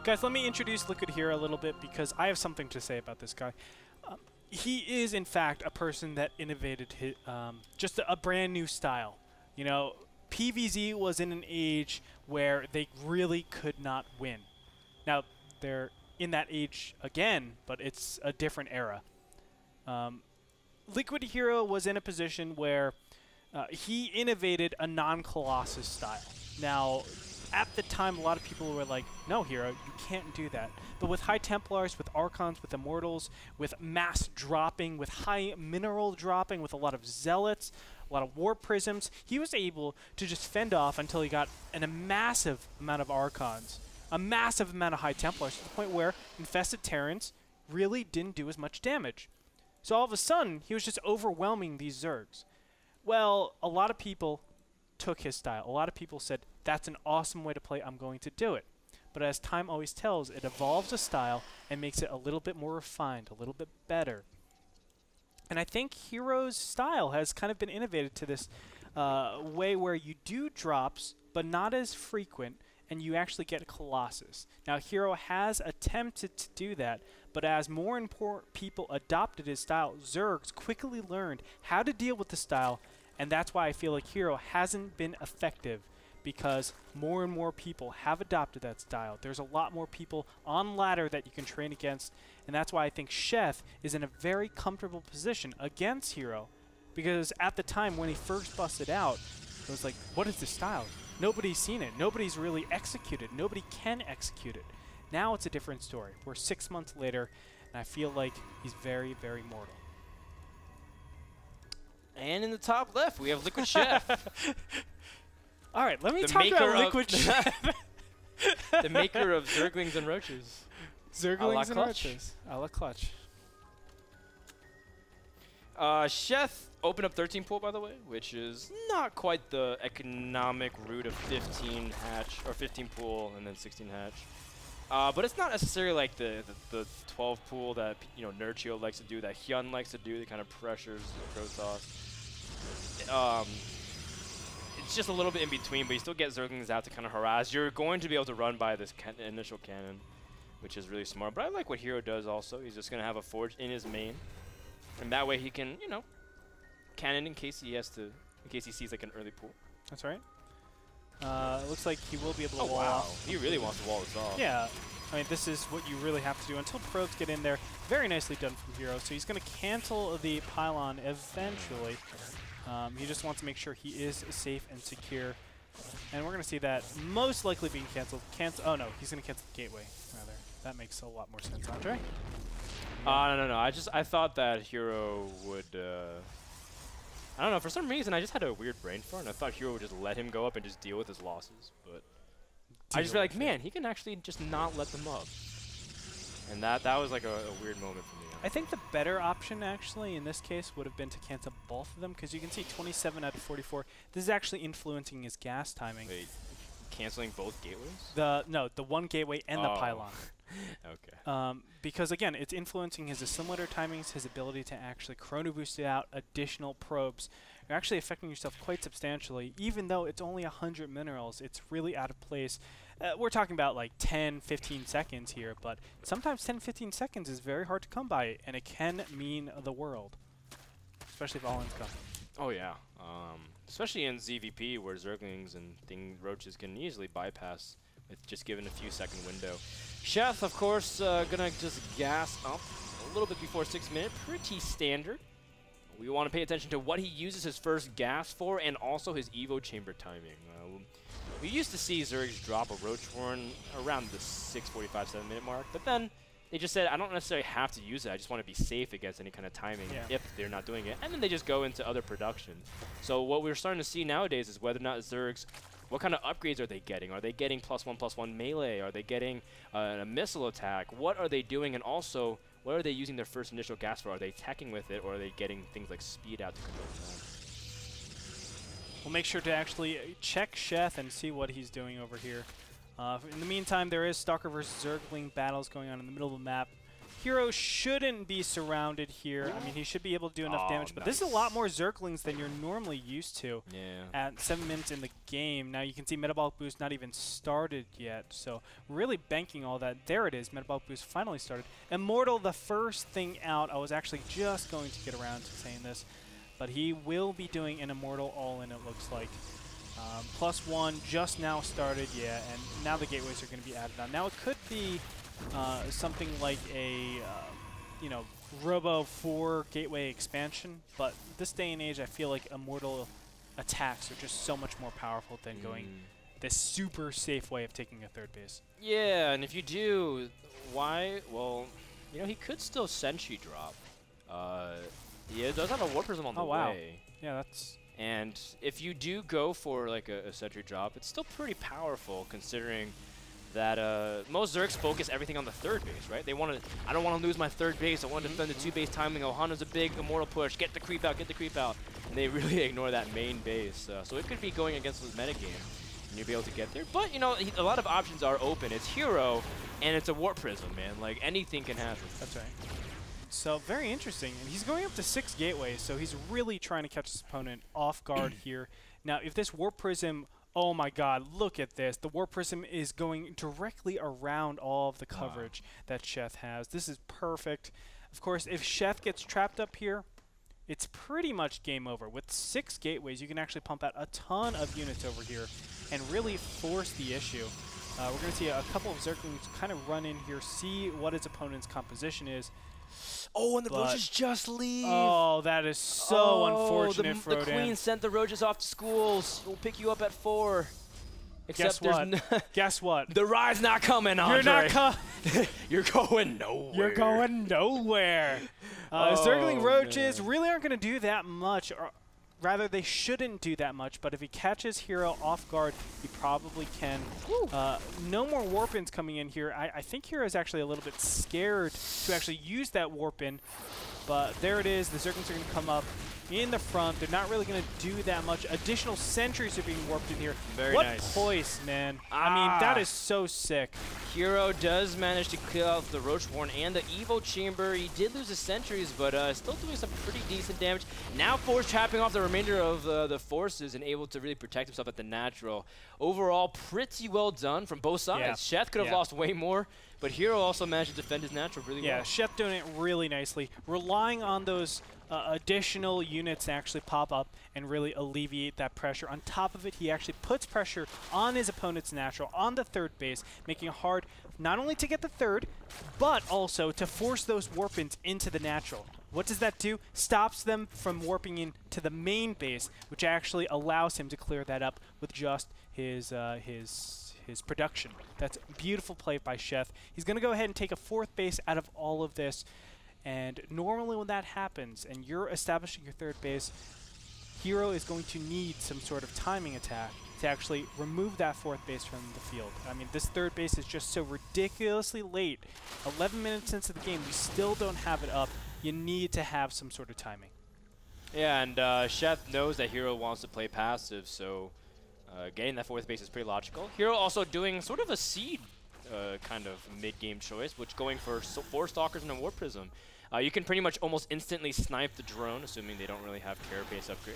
Guys, let me introduce Liquid Hero a little bit because I have something to say about this guy. He is, in fact, a person that innovated his, just a brand new style. You know, PvZ was in an age where they really could not win. Now, they're in that age again, but it's a different era. Liquid Hero was in a position where he innovated a non-Colossus style. Now, at the time, a lot of people were like, no, Hero, you can't do that. But with High Templars, with Archons, with Immortals, with mass dropping, with high mineral dropping, with a lot of Zealots, a lot of War Prisms, he was able to just fend off until he got a massive amount of Archons, a massive amount of High Templars, to the point where Infested Terrans really didn't do as much damage. So all of a sudden, he was just overwhelming these Zergs. Well, a lot of people took his style. A lot of people said, that's an awesome way to play, I'm going to do it. But as time always tells, it evolves a style and makes it a little bit more refined, a little bit better. And I think Hero's style has kind of been innovated to this way where you do drops, but not as frequent, and you actually get Colossus. Now, Hero has attempted to do that, but as more and more people adopted his style, Zergs quickly learned how to deal with the style, and that's why I feel like Hero hasn't been effective, because more and more people have adopted that style. There's a lot more people on ladder that you can train against, and that's why I think Sheth is in a very comfortable position against Hero, because at the time when he first busted out, it was like, what is this style? Nobody's seen it. Nobody's really executed. Nobody can execute it. Now it's a different story. We're 6 months later, and I feel like he's very, very mortal. And in the top left, we have Liquid Sheth. All right, let me talk about Liquid Sheth. The maker of Zerglings and Roaches. Zerglings and Roaches. A la clutch. Sheth opened up 13 pool, by the way, which is not quite the economic route of 15 hatch, or 15 pool and then 16 hatch. But it's not necessarily like the 12 pool that Nurchio likes to do, that Hyun likes to do, that kind of pressures Protoss. It's just a little bit in between, but you still get Zerglings out to kind of harass. You're going to be able to run by this initial cannon, which is really smart. But I like what Hero does also. He's just going to have a forge in his main. And that way he can, cannon in case he has to, in case he sees like an early pool. That's right. It looks like he will be able to wall wow. off. He really wants to wall this off. Yeah. I mean, this is what you really have to do until probes get in there. Very nicely done from Hero. So he's going to cancel the pylon eventually. He just wants to make sure he is safe and secure. And we're going to see that most likely being canceled. Oh, no. He's going to cancel the gateway, rather. That makes a lot more sense, Andre. No. I thought that Hero would, I don't know, for some reason I just had a weird brain fart and I thought Hero would just let him go up and just deal with his losses, but I just feel like, man, he can actually just not let them up. And that was like a weird moment for me. I think the better option actually in this case would have been to cancel both of them, because you can see 27 out of 44. This is actually influencing his gas timing. Wait, canceling both gateways? No, the one gateway and the pylon. Okay. Because again, it's influencing his assimilator timings, his ability to actually chrono boost out additional probes. You're actually affecting yourself quite substantially, even though it's only 100 minerals. It's really out of place. We're talking about like 10, 15 seconds here, but sometimes 10, 15 seconds is very hard to come by, and it can mean the world, especially if all-in's come. Oh yeah, especially in ZVP where Zerglings and Roaches can easily bypass with just given a few second window. Sheth, of course, gonna just gas up a little bit before 6 minutes, pretty standard. We want to pay attention to what he uses his first gas for and also his Evo chamber timing. We used to see Zergs drop a Roach Horn around the 6:45, 7 minute mark, but then they just said, I don't necessarily have to use it, I just want to be safe against any kind of timing if they're not doing it. And then they just go into other production. So what we're starting to see nowadays is whether or not Zergs, what kind of upgrades are they getting? Are they getting +1/+1 melee? Are they getting a missile attack? What are they doing? And also, what are they using their first initial gas for? Are they attacking with it, or are they getting things like speed out to control them? We'll make sure to actually check Sheth and see what he's doing over here. In the meantime, there is Stalker versus Zergling battles going on in the middle of the map. Hero shouldn't be surrounded here. I mean, he should be able to do enough damage, but this is a lot more Zerglings than you're normally used to at 7 minutes in the game. Now you can see Metabolic Boost not even started yet, so really banking all that. There it is, Metabolic Boost finally started. Immortal, the first thing out. I was actually just going to get around to saying this, but he will be doing an Immortal all-in, it looks like. +1 just now started, yeah, and now the gateways are going to be added on. Now it could be something like a, you know, Robo 4 gateway expansion, but this day and age I feel like Immortal attacks are just so much more powerful than going this super safe way of taking a third base. Yeah, and if you do, why? Well, you know, he could still Sentry drop. He does have a Warp Prism on the way. Yeah, that's... And if you do go for like a Sentry drop, it's still pretty powerful considering that most Zergs focus everything on the third base, right? They want to, I don't want to lose my third base, I want to defend the 2-base timing. Ohana's a big Immortal push, get the creep out, and they really ignore that main base. So it could be going against this metagame, and you'll be able to get there. But, you know, a lot of options are open. It's Hero, and it's a Warp Prism, man. Like, anything can happen. That's right. So very interesting, and he's going up to 6 gateways, so he's really trying to catch his opponent off guard here. Now, if this Warp Prism, oh my god, look at this. The Warp Prism is going directly around all of the coverage that Sheth has. This is perfect. Of course, if Sheth gets trapped up here, it's pretty much game over. With 6 gateways, you can actually pump out a ton of units over here and really force the issue. We're going to see a couple of Zerglings kind of run in here, see what his opponent's composition is. Oh, and the Roaches just leave. Oh, that is so unfortunate, the Queen sent the Roaches off to schools. We'll pick you up at 4. Except Guess what? The ride's not coming, Andre. You're not coming. You're going nowhere. You're going nowhere. Zergling Roaches really aren't going to do that much. Or rather, they shouldn't do that much, but if he catches Hero off guard, he probably can. No more Warp-ins coming in here. I think Hero is actually a little bit scared to actually use that Warp-in, but there it is. The Zerglings are going to come up in the front. They're not really going to do that much. Additional sentries are being warped in here. Very nice. What poise, man. I mean, that is so sick. Hero does manage to kill out the Roachborn and the Evo Chamber. He did lose his sentries, but still doing some pretty decent damage. Now Force trapping off the remainder of the forces and able to really protect himself at the natural. Overall, pretty well done from both sides. Yeah. Sheth could have lost way more, but Hero also managed to defend his natural really well. Yeah, Sheth doing it really nicely. Relying on those additional units to actually pop up and really alleviate that pressure. On top of it, he actually puts pressure on his opponent's natural, on the third base, making it hard not only to get the third, but also to force those warp-ins into the natural. What does that do? Stops them from warping into the main base, which actually allows him to clear that up with just his production. That's beautiful play by Sheth. He's going to go ahead and take a 4th base out of all of this. And normally when that happens and you're establishing your third base, Hero is going to need some sort of timing attack to actually remove that 4th base from the field. I mean, this third base is just so ridiculously late. 11 minutes into the game, we still don't have it up. You need to have some sort of timing. Yeah, and Sheth knows that Hero wants to play passive, so getting that 4th base is pretty logical. Hero also doing sort of a seed kind of mid-game choice, which going for 4 Stalkers and a Warp Prism. You can pretty much almost instantly snipe the drone, assuming they don't really have care-based upgrades.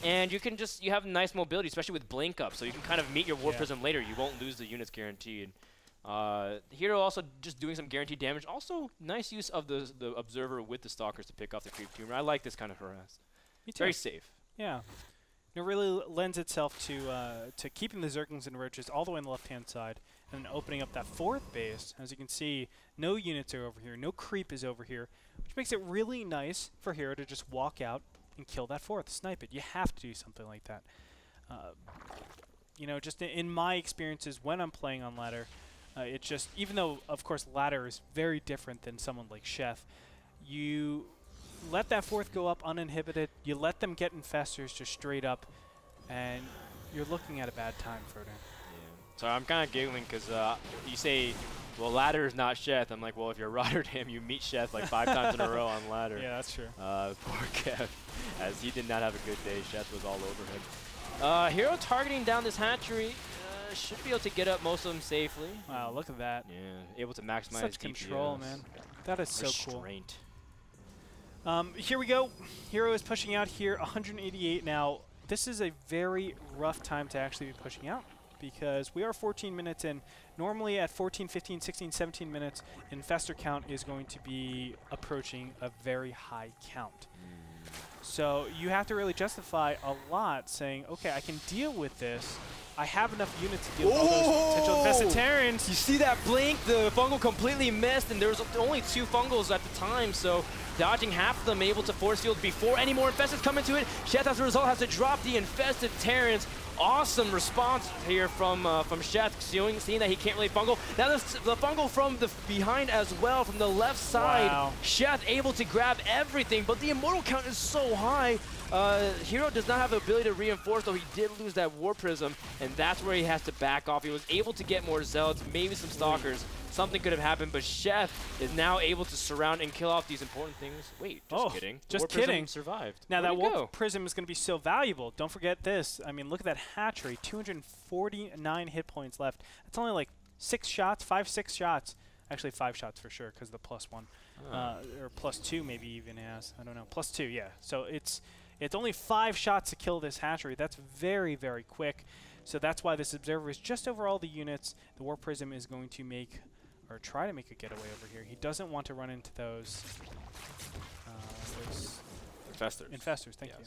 And you can just, you have nice mobility, especially with Blink Up, so you can kind of meet your Warp Prism later. You won't lose the units guaranteed. Hero also just doing some guaranteed damage. Also, nice use of the Observer with the Stalkers to pick off the Creep Tumor. I like this kind of harass. Very safe. Yeah. It really lends itself to keeping the Zerglings and Roaches all the way on the left-hand side and then opening up that 4th base. As you can see, no units are over here, no creep is over here, which makes it really nice for Hero to just walk out and kill that 4th, snipe it. You have to do something like that. You know, just in my experiences when I'm playing on ladder, it just, even though, of course, ladder is very different than someone like Sheth, you let that 4th go up uninhibited, you let them get infestors just straight up, and you're looking at a bad time, Frodan. Yeah. So I'm kind of giggling because you say, well, ladder is not Sheth. I'm like, well, if you're Rotterdam, you meet Sheth like 5 times in a row on ladder. Yeah, that's true. Poor Kev, as he did not have a good day. Sheth was all over him. Hero targeting down this hatchery. Should be able to get up most of them safely. Wow, look at that. Yeah, able to maximize such DPS. control, man. That is so cool. Restraint. Here we go. Hero is pushing out here, 188 now. This is a very rough time to actually be pushing out because we are 14 minutes in. Normally at 14, 15, 16, 17 minutes, infestor count is going to be approaching a very high count. So you have to really justify a lot saying, okay, I can deal with this. I have enough units to deal with all those potential infestitarians. You see that blink? The fungal completely missed, and there was only 2 fungals at the time, so dodging half of them, able to force field before any more infestors come into it. Sheth, as a result, has to drop the infested Terrans. Awesome response here from Sheth, seeing that he can't really fungal. Now the fungal from the behind as well, from the left side. Wow. Sheth able to grab everything, but the immortal count is so high. Hero does not have the ability to reinforce, though he did lose that War Prism, and that's where he has to back off. He was able to get more Zealots, maybe some Stalkers. Something could have happened, but Sheth is now able to surround and kill off these important things. Wait, just kidding. Just War kidding. Prism survived. Now that War Prism is going to be so valuable. Don't forget this. I mean, look at that hatchery. 249 hit points left. That's only like 6 shots, 6 shots. Actually, 5 shots for sure because the +1. Or +2 maybe even has. I don't know. +2, yeah. So it's only 5 shots to kill this hatchery. That's very, very quick. So that's why this Observer is just over all the units. The War Prism is going to make, or try to make a getaway over here. He doesn't want to run into those infestors. Thank you.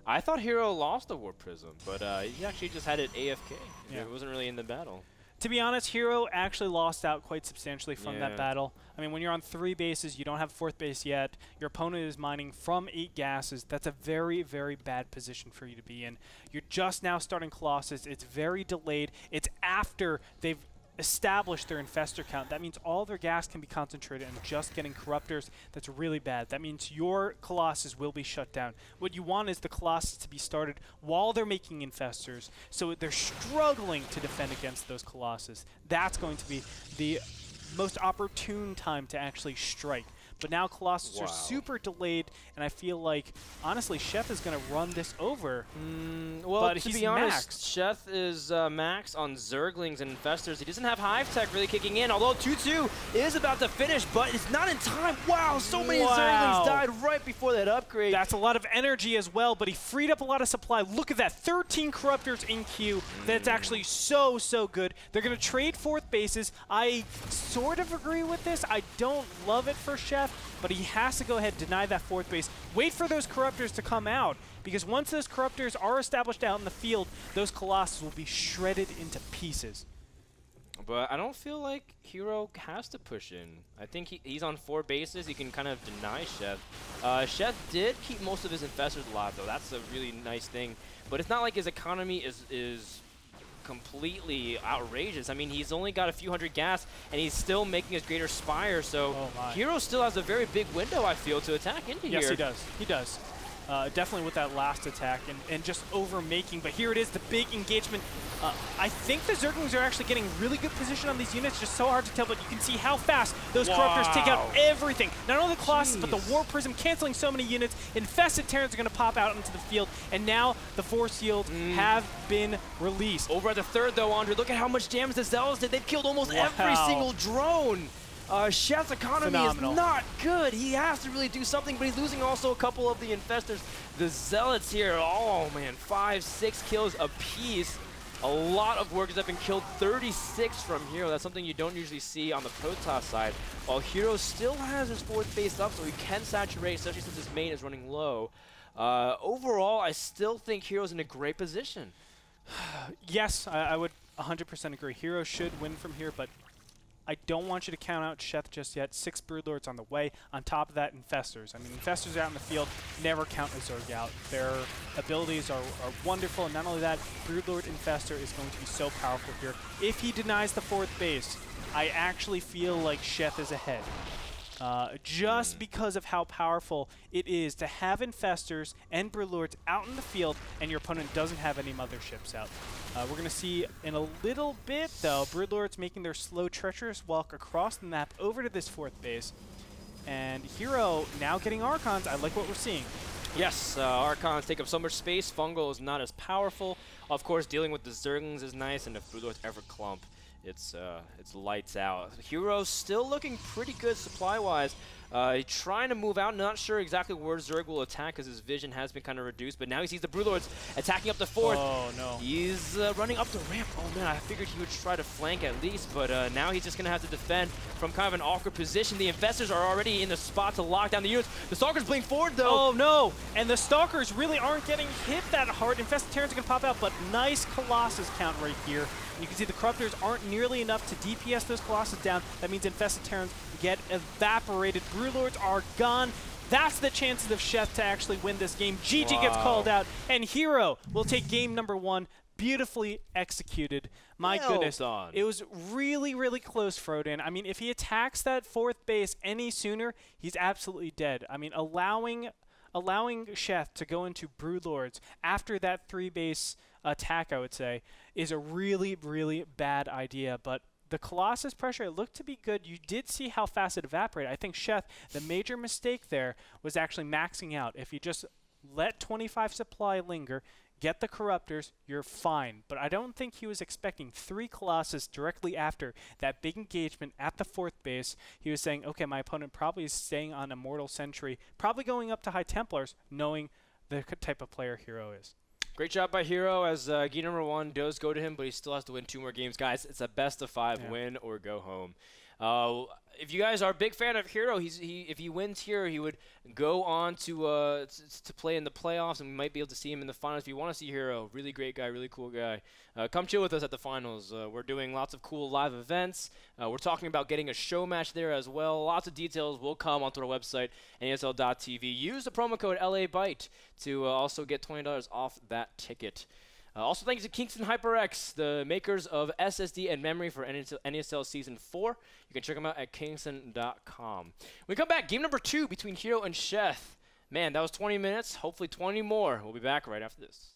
I thought Hero lost the War Prism, but he actually just had it AFK. Yeah. It wasn't really in the battle. To be honest, Hero actually lost out quite substantially from that battle. I mean, when you're on 3 bases, you don't have a 4th base yet. Your opponent is mining from 8 gases. That's a very, very bad position for you to be in. You're just now starting Colossus. It's very delayed. It's after they've established their infestor count. That means all their gas can be concentrated on just getting corruptors. That's really bad. That means your Colossus will be shut down. What you want is the Colossus to be started while they're making infestors, so they're struggling to defend against those Colossus. That's going to be the most opportune time to actually strike. But now Colossus are super delayed, and I feel like, honestly, Sheth is going to run this over. Well, but to he's be honest, maxed. Sheth is max on Zerglings and Infestors. He doesn't have Hive Tech really kicking in, although 2-2 is about to finish, but it's not in time. Wow, so many Zerglings died right before that upgrade. That's a lot of energy as well, but he freed up a lot of supply. Look at that, 13 Corruptors in queue. That's actually so, so good. They're going to trade 4th bases. I sort of agree with this. I don't love it for Sheth, but he has to go ahead and deny that 4th base. Wait for those Corruptors to come out, because once those Corruptors are established out in the field, those Colossus will be shredded into pieces. But I don't feel like Hero has to push in. I think he's on 4 bases. He can kind of deny Sheth. Sheth did keep most of his Infestors alive, though. That's a really nice thing. But it's not like his economy is completely outrageous. I mean, he's only got a few hundred gas, and he's still making his Greater Spire, so Hero still has a very big window, I feel, to attack into here. Yes, he does. He does. Definitely with that last attack and just over-making. But here it is, the big engagement. I think the Zerglings are actually getting really good position on these units. Just so hard to tell, but you can see how fast those Corruptors take out everything. Not only the Colossus, but the War Prism canceling so many units. Infested Terrans are going to pop out into the field, and now the Force Shields have been released. Over at the 3rd, though, Andre, look at how much damage the Zealots did. They've killed almost every single drone. Sheth's economy is not good. He has to really do something, but he's losing also a couple of the Infestors. The Zealots here, oh man, 5, 6 kills apiece. A lot of workers have been killed, 36 from Hero. That's something you don't usually see on the Protoss side. While Hero still has his 4th base up, so he can saturate, especially since his main is running low. Overall, I still think Hero's in a great position. Yes, I would 100% agree. Hero should win from here, but I don't want you to count out Sheth just yet. 6 Broodlords on the way. On top of that, Infestors. I mean, Infestors out in the field never count a Zerg out. Their abilities are wonderful, and not only that, Broodlord Infestor is going to be so powerful here. If he denies the 4th base, I actually feel like Sheth is ahead. Just because of how powerful it is to have Infestors and Broodlords out in the field, and your opponent doesn't have any motherships out. We're going to see in a little bit, though, Broodlords making their slow, treacherous walk across the map over to this 4th base. And Hero now getting Archons. I like what we're seeing. Yes, Archons take up so much space. Fungal is not as powerful. Of course, dealing with the Zerglings is nice, and if Broodlords ever clump, it's lights out. Hero still looking pretty good supply-wise. Trying to move out, not sure exactly where Zerg will attack because his vision has been kind of reduced, but now he sees the Broodlords attacking up the fourth. Oh, no. He's running up the ramp. Oh, man, I figured he would try to flank at least, but now he's just going to have to defend from kind of an awkward position. The Infestors are already in the spot to lock down the units. The Stalkers blink forward, though. Oh, no. And the Stalkers really aren't getting hit that hard. Infested Terrans are going to pop out, but nice Colossus count right here. You can see the Corruptors aren't nearly enough to DPS those Colossus down. That means Infested Terrans get evaporated. Broodlords are gone. That's the chances of Sheth to actually win this game. GG gets called out, and Hero will take game number 1. Beautifully executed. My goodness. Done. It was really, really close, Frodan. I mean, if he attacks that 4th base any sooner, he's absolutely dead. I mean, allowing Sheth to go into Broodlords after that 3-base attack, I would say, is a really, really bad idea. But the Colossus pressure, it looked to be good. You did see how fast it evaporated. I think Sheth, the major mistake there was actually maxing out. If you just let 25 supply linger, get the Corruptors, you're fine. But I don't think he was expecting 3 Colossus directly after that big engagement at the 4th base. He was saying, okay, my opponent probably is staying on Immortal Sentry, probably going up to High Templars, knowing the type of player Hero is. Great job by Hero as game number 1 does go to him, but he still has to win 2 more games. Guys, it's a best of 5, win or go home. If you guys are a big fan of Hero, if he wins here, he would go on to play in the playoffs, and we might be able to see him in the finals. If you want to see Hero, really great guy, really cool guy, come chill with us at the finals. We're doing lots of cool live events. We're talking about getting a show match there as well. Lots of details will come onto our website, NASL.tv. Use the promo code LABYTE to also get $20 off that ticket. Also, thanks to Kingston HyperX, the makers of SSD and memory for NASL Season 4. You can check them out at kingston.com. When we come back, game number 2 between Hero and Sheth. Man, that was 20 minutes. Hopefully 20 more. We'll be back right after this.